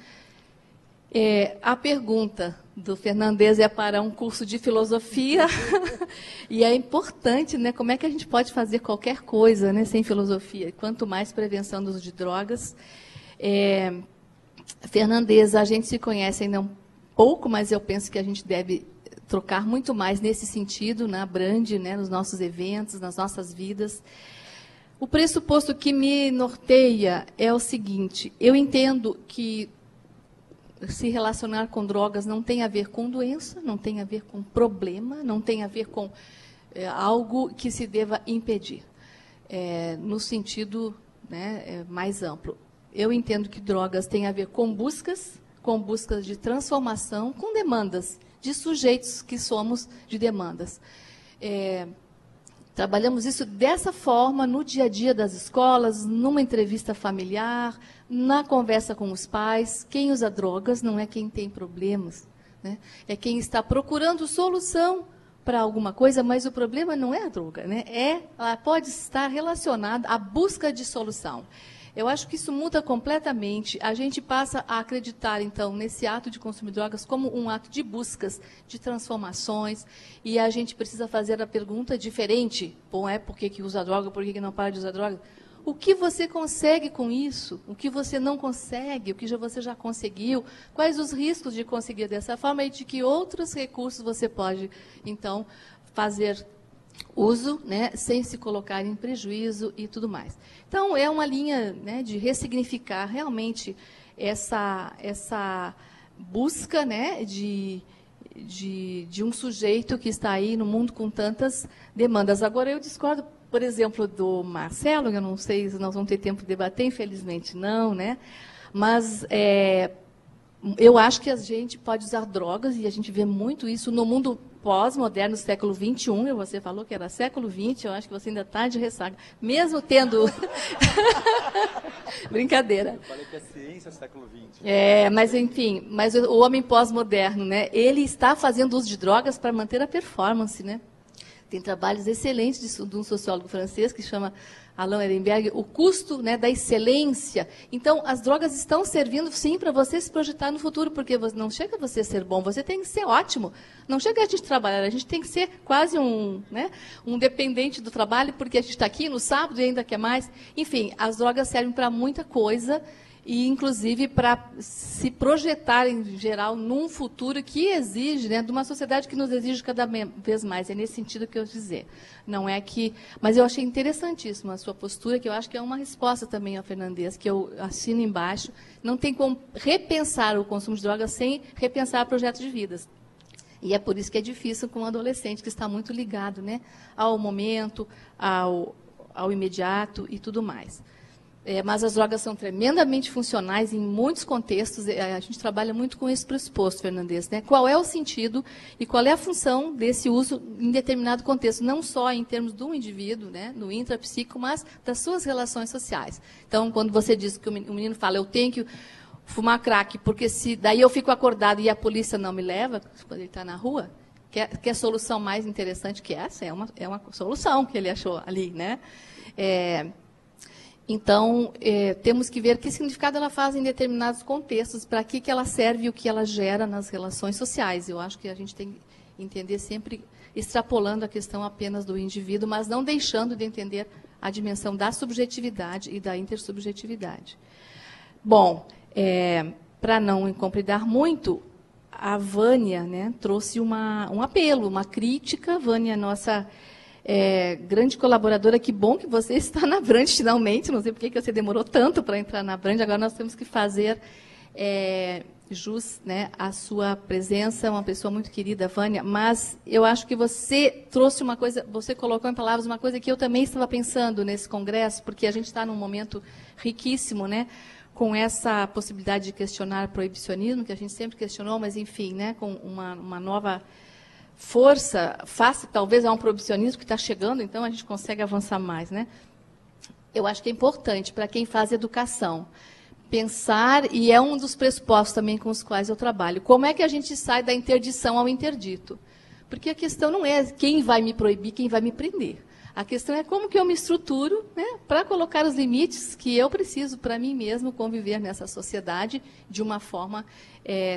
A pergunta do Fernandes é para um curso de filosofia, e é importante, né, como é que a gente pode fazer qualquer coisa, né, sem filosofia, quanto mais prevenção do uso de drogas. Fernandes, a gente se conhece ainda um pouco, mas eu penso que a gente deve trocar muito mais nesse sentido, na Brand, né, nos nossos eventos, nas nossas vidas. O pressuposto que me norteia é o seguinte: eu entendo que se relacionar com drogas não tem a ver com doença, não tem a ver com problema, não tem a ver com algo que se deva impedir, no sentido, né, mais amplo. Eu entendo que drogas têm a ver com buscas de transformação, com demandas de sujeitos que somos de demandas. Trabalhamos isso dessa forma no dia a dia das escolas, numa entrevista familiar, na conversa com os pais. Quem usa drogas não é quem tem problemas, né? É quem está procurando solução para alguma coisa, mas o problema não é a droga, né? Ela pode estar relacionada à busca de solução. Eu acho que isso muda completamente. A gente passa a acreditar, então, nesse ato de consumir drogas como um ato de buscas, de transformações, e a gente precisa fazer a pergunta diferente. Bom, por que usa droga, por que não para de usar droga? O que você consegue com isso? O que você não consegue? O que você já conseguiu? Quais os riscos de conseguir dessa forma e de que outros recursos você pode, então, fazer uso, né, sem se colocar em prejuízo e tudo mais. Então, é uma linha, né, de ressignificar realmente essa busca, né, de um sujeito que está aí no mundo com tantas demandas. Agora, eu discordo, por exemplo, do Marcelo, eu não sei se nós vamos ter tempo de debater, infelizmente não, né? Mas eu acho que a gente pode usar drogas, e a gente vê muito isso no mundo pós-moderno, século XXI, você falou que era século XX, eu acho que você ainda está de ressaca, mesmo tendo... Brincadeira. Eu falei que é ciência século XX. Mas enfim, mas o homem pós-moderno, né, ele está fazendo uso de drogas para manter a performance, né? Tem trabalhos excelentes de um sociólogo francês que chama Alain Ehrenberg, o custo, né, da excelência. Então, as drogas estão servindo, sim, para você se projetar no futuro, porque não chega a você ser bom, você tem que ser ótimo. Não chega a gente trabalhar, a gente tem que ser quase um dependente do trabalho, porque a gente está aqui no sábado e ainda quer mais. Enfim, as drogas servem para muita coisa, e inclusive para se projetar, em geral, num futuro que exige, né, de uma sociedade que nos exige cada vez mais. É nesse sentido que eu quis dizer. Não é que... Mas eu achei interessantíssima a sua postura, que eu acho que é uma resposta também ao Fernandes, que eu assino embaixo. Não tem como repensar o consumo de drogas sem repensar projetos de vidas. E é por isso que é difícil com um adolescente que está muito ligado, né, ao momento, ao imediato e tudo mais. Mas as drogas são tremendamente funcionais em muitos contextos. A gente trabalha muito com esse pressuposto, Fernandes, né? Qual é o sentido e qual é a função desse uso em determinado contexto, não só em termos do indivíduo, né, no intrapsíquico, mas das suas relações sociais. Então, quando você diz que o menino fala, eu tenho que fumar crack, porque se daí eu fico acordado e a polícia não me leva, quando ele está na rua, que a solução mais interessante que essa é uma solução que ele achou ali, né? Então, temos que ver que significado ela faz em determinados contextos, para que ela serve e o que ela gera nas relações sociais. Eu acho que a gente tem que entender sempre, extrapolando a questão apenas do indivíduo, mas não deixando de entender a dimensão da subjetividade e da intersubjetividade. Bom, para não incompridar muito, a Vânia, né, trouxe um apelo, uma crítica. Vânia, nossa... grande colaboradora, que bom que você está na Brand finalmente, não sei por que você demorou tanto para entrar na Brand, agora nós temos que fazer jus, né, à sua presença, uma pessoa muito querida, Vânia, mas eu acho que você trouxe uma coisa, você colocou em palavras uma coisa que eu também estava pensando nesse congresso, porque a gente está num momento riquíssimo, né, com essa possibilidade de questionar proibicionismo, que a gente sempre questionou, mas enfim, né, com uma nova força, face talvez a um proibicionismo que está chegando, então a gente consegue avançar mais, né? Eu acho que é importante para quem faz educação pensar, e é um dos pressupostos também com os quais eu trabalho, como é que a gente sai da interdição ao interdito? Porque a questão não é quem vai me proibir, quem vai me prender. A questão é como que eu me estruturo, né, para colocar os limites que eu preciso para mim mesmo conviver nessa sociedade de uma forma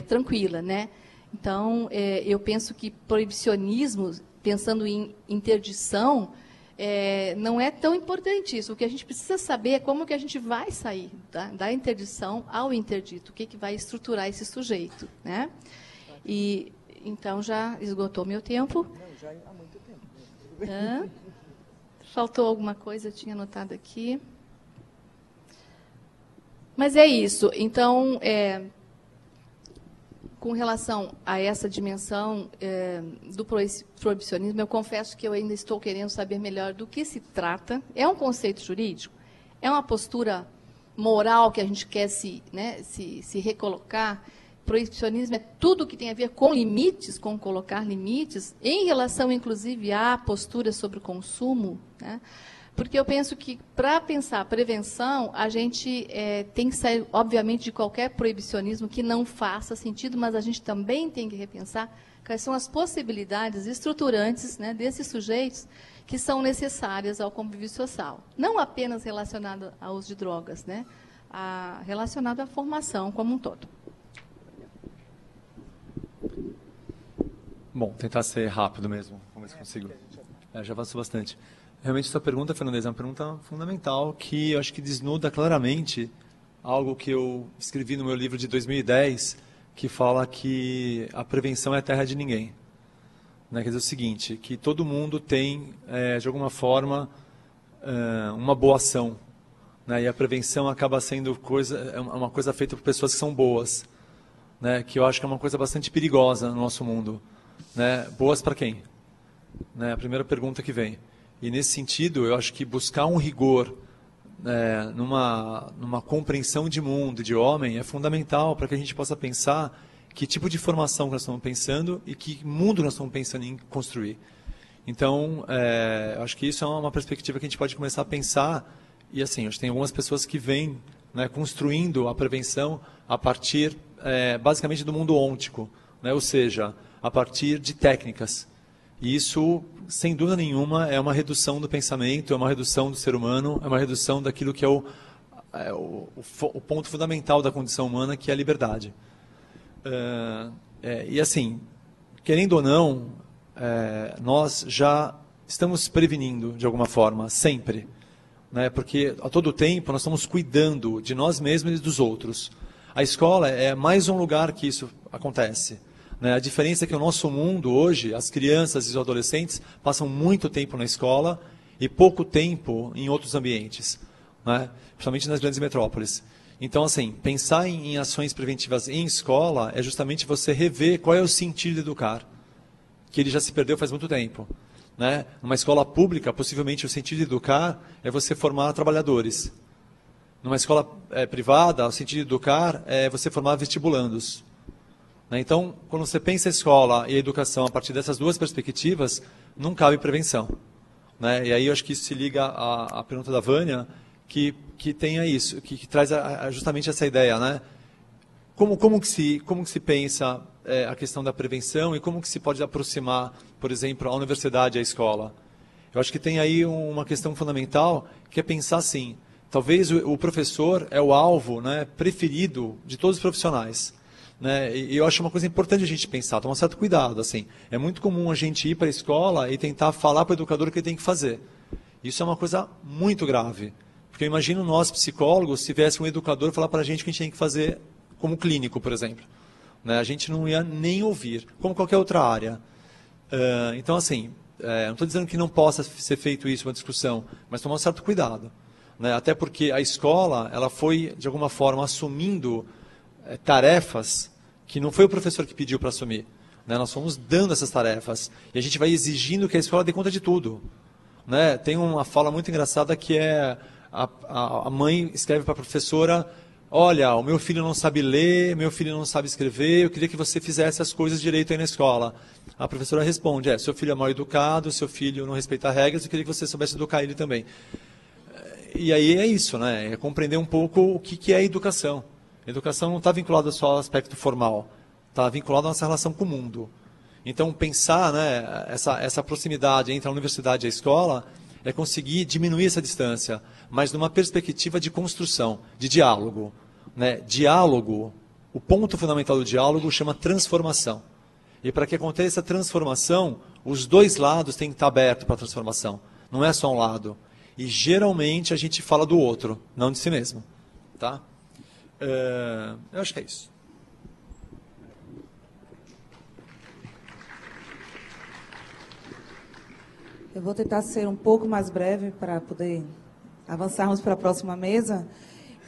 tranquila, né? Então, eu penso que proibicionismo, pensando em interdição, não é tão importante isso. O que a gente precisa saber é como que a gente vai sair da interdição ao interdito, o que vai estruturar esse sujeito, né? E, então, já esgotou meu tempo? Não, já há muito tempo. Faltou alguma coisa, eu tinha anotado aqui. Mas é isso. Então, com relação a essa dimensão do proibicionismo, eu confesso que eu ainda estou querendo saber melhor do que se trata. É um conceito jurídico? É uma postura moral que a gente quer se recolocar? Proibicionismo é tudo que tem a ver com limites, com colocar limites, em relação, inclusive, à postura sobre o consumo, né? Porque eu penso que, para pensar prevenção, a gente tem que sair, obviamente, de qualquer proibicionismo que não faça sentido, mas a gente também tem que repensar quais são as possibilidades estruturantes, né, desses sujeitos que são necessárias ao convívio social. Não apenas relacionado ao uso de drogas, né, relacionado à formação como um todo. Bom, tentar ser rápido mesmo, vamos ver se consigo. Já avançou bastante. Realmente, essa pergunta, Fernandes, é uma pergunta fundamental que eu acho que desnuda claramente algo que eu escrevi no meu livro de 2010, que fala que a prevenção é a terra de ninguém. Né? Quer dizer o seguinte, que todo mundo tem, de alguma forma, uma boa ação. Né? E a prevenção acaba sendo uma coisa feita por pessoas que são boas. Né? Que eu acho que é uma coisa bastante perigosa no nosso mundo. Né? Boas para quem? Né? A primeira pergunta que vem. E nesse sentido, eu acho que buscar um rigor numa compreensão de mundo, de homem, é fundamental para que a gente possa pensar que tipo de formação que nós estamos pensando e que mundo nós estamos pensando em construir. Então, eu acho que isso é uma perspectiva que a gente pode começar a pensar. E assim, acho que tem algumas pessoas que vêm, né, construindo a prevenção a partir, basicamente, do mundo ôntico, né, ou seja, a partir de técnicas. E isso, sem dúvida nenhuma, é uma redução do pensamento, é uma redução do ser humano, é uma redução daquilo que é o ponto fundamental da condição humana, que é a liberdade. E assim, querendo ou não, nós já estamos prevenindo, de alguma forma, sempre. Né? Porque a todo tempo nós estamos cuidando de nós mesmos e dos outros. A escola é mais um lugar que isso acontece. Né? A diferença é que o nosso mundo hoje, as crianças e os adolescentes passam muito tempo na escola e pouco tempo em outros ambientes, né? Principalmente nas grandes metrópoles. Então, assim, pensar em ações preventivas em escola é justamente você rever qual é o sentido de educar, que ele já se perdeu faz muito tempo. Né? Numa escola pública, possivelmente o sentido de educar é você formar trabalhadores. Numa escola privada, o sentido de educar é você formar vestibulandos. Então, quando você pensa a escola e a educação a partir dessas duas perspectivas, não cabe prevenção. Né? E aí eu acho que isso se liga à pergunta da Vânia, que tenha isso, que traz justamente essa ideia. Né? Como que se pensa a questão da prevenção e como que se pode aproximar, por exemplo, a universidade à escola? Eu acho que tem aí uma questão fundamental, que é pensar assim, talvez o professor é o alvo, né, preferido de todos os profissionais. Né? E eu acho uma coisa importante a gente pensar, tomar um certo cuidado. Assim. É muito comum a gente ir para a escola e tentar falar para o educador o que ele tem que fazer. Isso é uma coisa muito grave. Porque eu imagino nós, psicólogos, se tivesse um educador falar para a gente o que a gente tem que fazer como clínico, por exemplo. Né? A gente não ia nem ouvir, como qualquer outra área. Então, assim, não estou dizendo que não possa ser feito isso, uma discussão, mas tomar um certo cuidado. Né? Até porque a escola ela foi, de alguma forma, assumindo tarefas que não foi o professor que pediu para assumir. Né? Nós fomos dando essas tarefas. E a gente vai exigindo que a escola dê conta de tudo. Né? Tem uma fala muito engraçada que é a mãe escreve para a professora: olha, o meu filho não sabe ler, meu filho não sabe escrever, eu queria que você fizesse as coisas direito aí na escola. A professora responde: seu filho é mal educado, seu filho não respeita regras, eu queria que você soubesse educar ele também. E aí é isso, né? É compreender um pouco o que é a educação. A educação não está vinculada só ao aspecto formal, está vinculada à nossa relação com o mundo. Então, pensar, né, essa proximidade entre a universidade e a escola é conseguir diminuir essa distância, mas numa perspectiva de construção, de diálogo. Né? Diálogo, o ponto fundamental do diálogo chama transformação. E para que aconteça a transformação, os dois lados têm que estar abertos para a transformação. Não é só um lado. E geralmente a gente fala do outro, não de si mesmo. Tá? Eu acho que é isso. Eu vou tentar ser um pouco mais breve para poder avançarmos para a próxima mesa.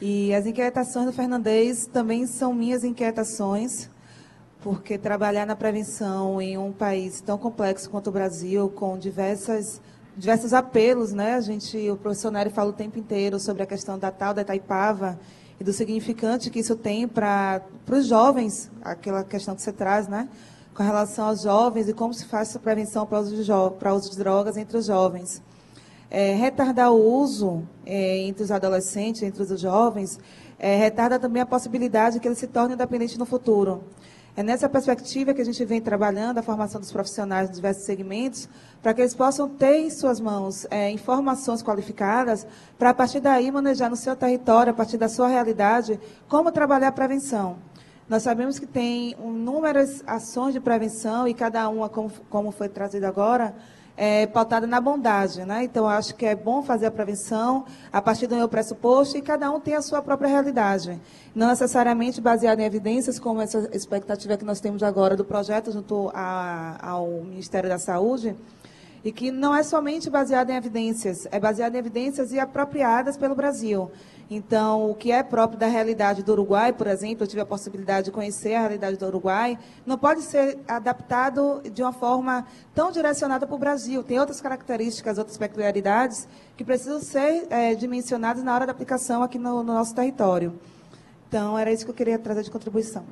E as inquietações do Fernandes também são minhas inquietações, porque trabalhar na prevenção em um país tão complexo quanto o Brasil, com diversos apelos, né? O professor Nery fala o tempo inteiro sobre a questão da tal da Itaipava e do significante que isso tem para os jovens, aquela questão que você traz, né? Com relação aos jovens e como se faz essa prevenção para o uso de drogas entre os jovens. Retardar o uso entre os adolescentes, entre os jovens, retarda também a possibilidade que eles se tornem independentes no futuro. É nessa perspectiva que a gente vem trabalhando a formação dos profissionais de diversos segmentos, para que eles possam ter em suas mãos informações qualificadas, para, a partir daí, manejar no seu território, a partir da sua realidade, como trabalhar a prevenção. Nós sabemos que tem inúmeras ações de prevenção, e cada uma, como foi trazido agora, pautada na bondade, né? Então, eu acho que é bom fazer a prevenção a partir do meu pressuposto e cada um tem a sua própria realidade. Não necessariamente baseada em evidências, como essa expectativa que nós temos agora do projeto junto ao Ministério da Saúde, e que não é somente baseada em evidências, é baseada em evidências e apropriadas pelo Brasil. Então, o que é próprio da realidade do Uruguai, por exemplo, eu tive a possibilidade de conhecer a realidade do Uruguai, não pode ser adaptado de uma forma tão direcionada para o Brasil. Tem outras características, outras peculiaridades que precisam ser dimensionadas na hora da aplicação aqui no nosso território. Então, era isso que eu queria trazer de contribuição.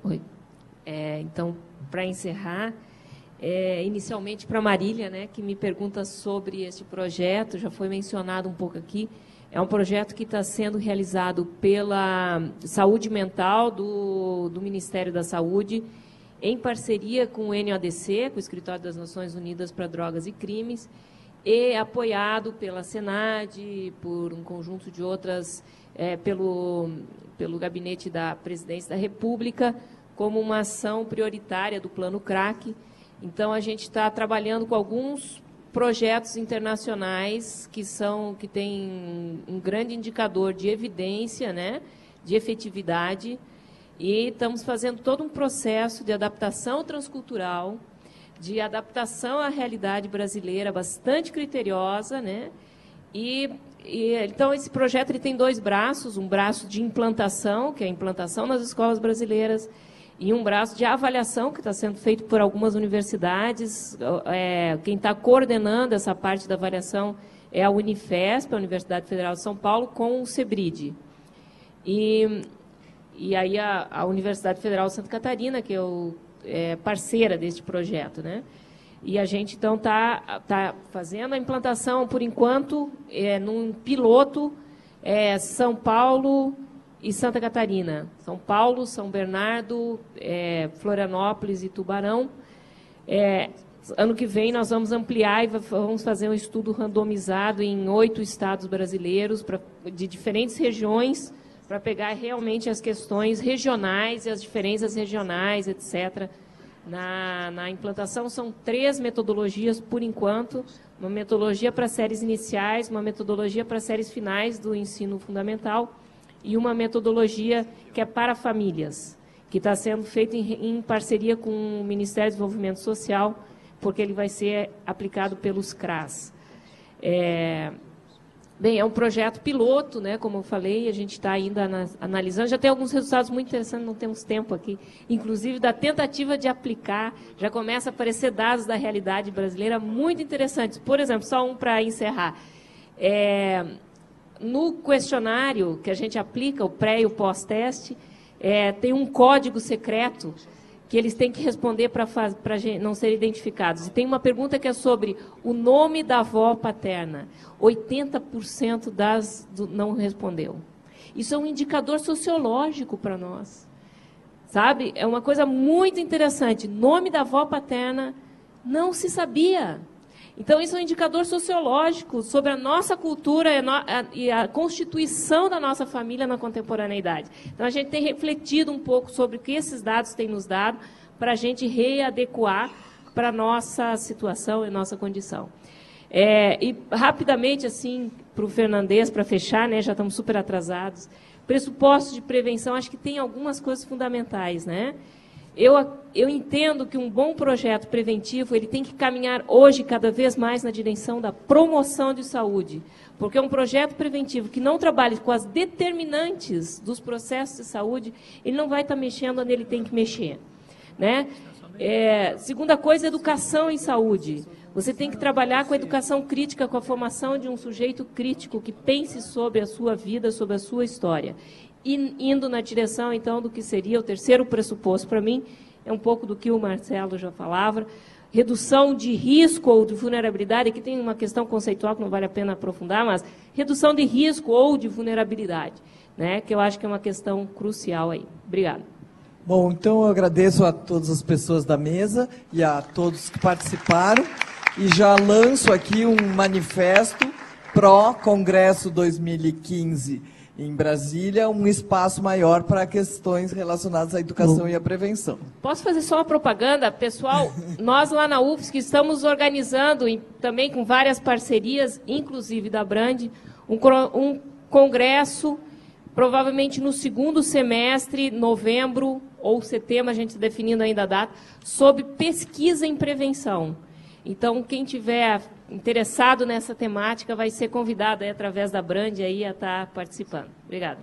Oi. Então, para encerrar, inicialmente para a Marília, né, que me pergunta sobre este projeto, já foi mencionado um pouco aqui, é um projeto que está sendo realizado pela Saúde Mental do Ministério da Saúde, em parceria com o NODC, com o Escritório das Nações Unidas para Drogas e Crimes, e apoiado pela Senad, por um conjunto de outras, pelo Gabinete da Presidência da República, como uma ação prioritária do Plano CRAC. Então, a gente está trabalhando com alguns projetos internacionais que têm um grande indicador de evidência, né, de efetividade, e estamos fazendo todo um processo de adaptação transcultural, de adaptação à realidade brasileira bastante criteriosa, né, então, esse projeto ele tem dois braços, um braço de implantação, que é a implantação nas escolas brasileiras, e um braço de avaliação que está sendo feito por algumas universidades. Quem está coordenando essa parte da avaliação é a Unifesp, a Universidade Federal de São Paulo, com o CEBRID. E aí a Universidade Federal de Santa Catarina, que é parceira deste projeto, né? E a gente, então, está fazendo a implantação, por enquanto, num piloto, São Paulo e Santa Catarina. São Paulo, São Bernardo, Florianópolis e Tubarão. Ano que vem nós vamos ampliar e vamos fazer um estudo randomizado em 8 estados brasileiros, de diferentes regiões, para pegar realmente as questões regionais e as diferenças regionais, etc. Na implantação são 3 metodologias, por enquanto, uma metodologia para séries iniciais, uma metodologia para séries finais do ensino fundamental, e uma metodologia que é para famílias, que está sendo feita em parceria com o Ministério do Desenvolvimento Social, porque ele vai ser aplicado pelos CRAS. Bem, é um projeto piloto, né, como eu falei, a gente está ainda analisando, já tem alguns resultados muito interessantes, não temos tempo aqui, inclusive da tentativa de aplicar, já começa a aparecer dados da realidade brasileira muito interessantes. Por exemplo, só um para encerrar. No questionário que a gente aplica, o pré e o pós-teste, tem um código secreto que eles têm que responder para não serem identificados. E tem uma pergunta que é sobre o nome da avó paterna. 80% não respondeu. Isso é um indicador sociológico para nós. Sabe? É uma coisa muito interessante. Nome da avó paterna não se sabia. Então, isso é um indicador sociológico sobre a nossa cultura e a constituição da nossa família na contemporaneidade. Então, a gente tem refletido um pouco sobre o que esses dados têm nos dado para a gente readequar para a nossa situação e nossa condição. E, rapidamente, assim, para o Fernandes, para fechar, né, já estamos super atrasados, pressupostos de prevenção, acho que tem algumas coisas fundamentais, né? Eu entendo que um bom projeto preventivo ele tem que caminhar hoje cada vez mais na direção da promoção de saúde, porque um projeto preventivo que não trabalhe com as determinantes dos processos de saúde, ele não vai estar mexendo onde ele tem que mexer, né? Segunda coisa, educação em saúde. Você tem que trabalhar com a educação crítica, com a formação de um sujeito crítico que pense sobre a sua vida, sobre a sua história. E indo na direção, então, do que seria o terceiro pressuposto para mim, é um pouco do que o Marcelo já falava, redução de risco ou de vulnerabilidade, aqui tem uma questão conceitual que não vale a pena aprofundar, mas redução de risco ou de vulnerabilidade, né, que eu acho que é uma questão crucial aí. Obrigada. Bom, então eu agradeço a todas as pessoas da mesa e a todos que participaram e já lanço aqui um manifesto pró-Congresso 2015 em Brasília, um espaço maior para questões relacionadas à educação e à prevenção. Posso fazer só uma propaganda? Pessoal, nós lá na UFSC estamos organizando, também com várias parcerias, inclusive da Brand, um congresso, provavelmente no segundo semestre, novembro ou setembro, a gente está definindo ainda a data, sobre pesquisa em prevenção. Então, quem tiver interessado nessa temática vai ser convidado aí, através da Brand aí, a estar participando. Obrigada.